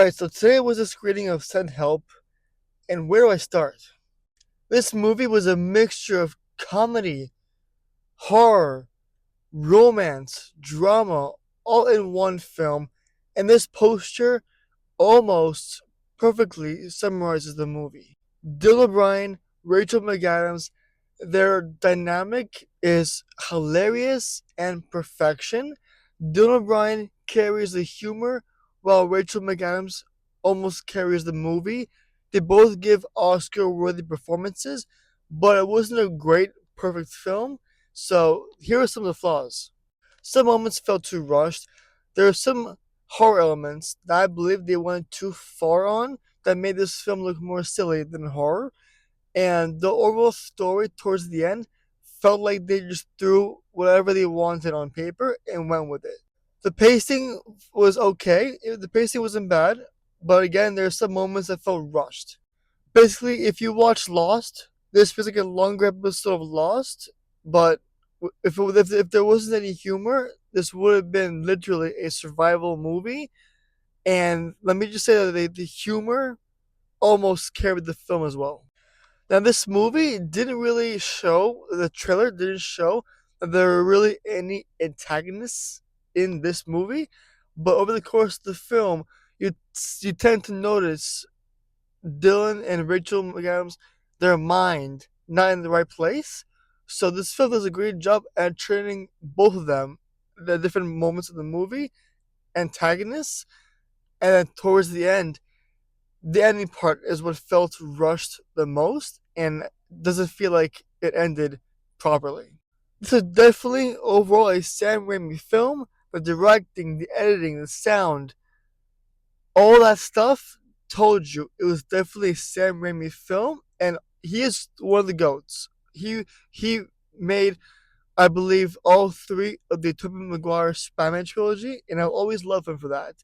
Alright, so today was a screening of Send Help, and where do I start? This movie was a mixture of comedy, horror, romance, drama, all in one film, and this poster almost perfectly summarizes the movie. Dylan O'Brien, Rachel McAdams, their dynamic is hilarious and perfection. Dylan O'Brien carries the humor while Rachel McAdams almost carries the movie. They both give Oscar worthy performances, but it wasn't a great, perfect film. So here are some of the flaws. Some moments felt too rushed. There are some horror elements that I believe they went too far on that made this film look more silly than horror. And the overall story towards the end felt like they just threw whatever they wanted on paper and went with it. The pacing was okay. The pacing wasn't bad, but again, there are some moments that felt rushed. Basically, if you watch Lost, this feels like a longer episode of Lost, but if there wasn't any humor, this would have been literally a survival movie. And let me just say that the humor almost carried the film as well. Now, this movie didn't really show, the trailer didn't show that there were really any antagonists in this movie, but over the course of the film, you you tend to notice Dylan and Rachel McAdams, their mind not in the right place. So this film does a great job at turning both of them, the different moments of the movie, antagonists, and then towards the ending part is what felt rushed the most and doesn't feel like it ended properly. This is definitely overall a Sam Raimi film. The directing, the editing, the sound, all that stuff told you it was definitely a Sam Raimi film, and he is one of the goats. He made, I believe, all three of the Tobey Maguire Spider-Man trilogy, and I'll always love him for that.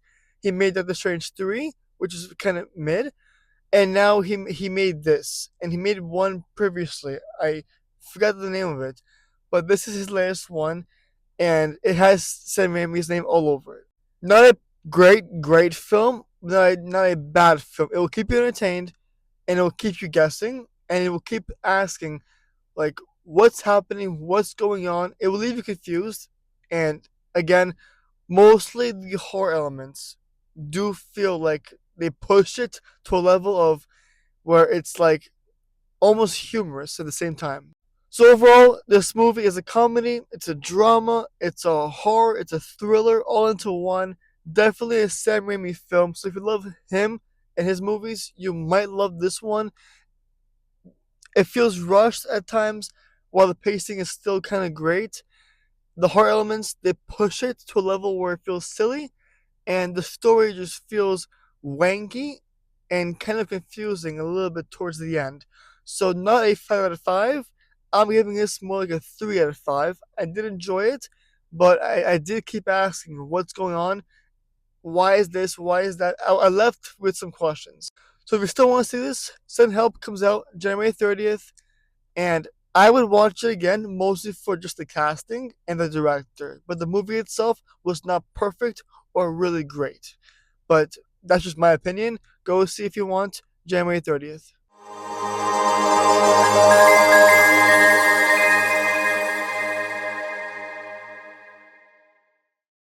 He made Doctor Strange 3, which is kind of mid, and now he made this, and he made one previously. I forgot the name of it, but this is his latest one, and it has Sam Raimi's name all over it. Not a great film, not a bad film. It will keep you entertained, and it will keep you guessing, and it will keep asking, like, what's happening, what's going on. It will leave you confused, and again, mostly the horror elements do feel like they push it to a level of where it's like almost humorous at the same time. So overall, this movie is a comedy, it's a drama, it's a horror, it's a thriller, all into one. Definitely a Sam Raimi film. So if you love him and his movies, you might love this one. It feels rushed at times, while the pacing is still kind of great. The horror elements they push it to a level where it feels silly, and the story just feels wanky and kind of confusing a little bit towards the end. So not a 5 out of 5. I'm giving this more like a 3 out of 5. I did enjoy it, but I did keep asking what's going on. Why is this? Why is that? I left with some questions. So if you still want to see this, Send Help comes out January 30th, and I would watch it again mostly for just the casting and the director. But the movie itself was not perfect or really great. But that's just my opinion. Go see if you want January 30th.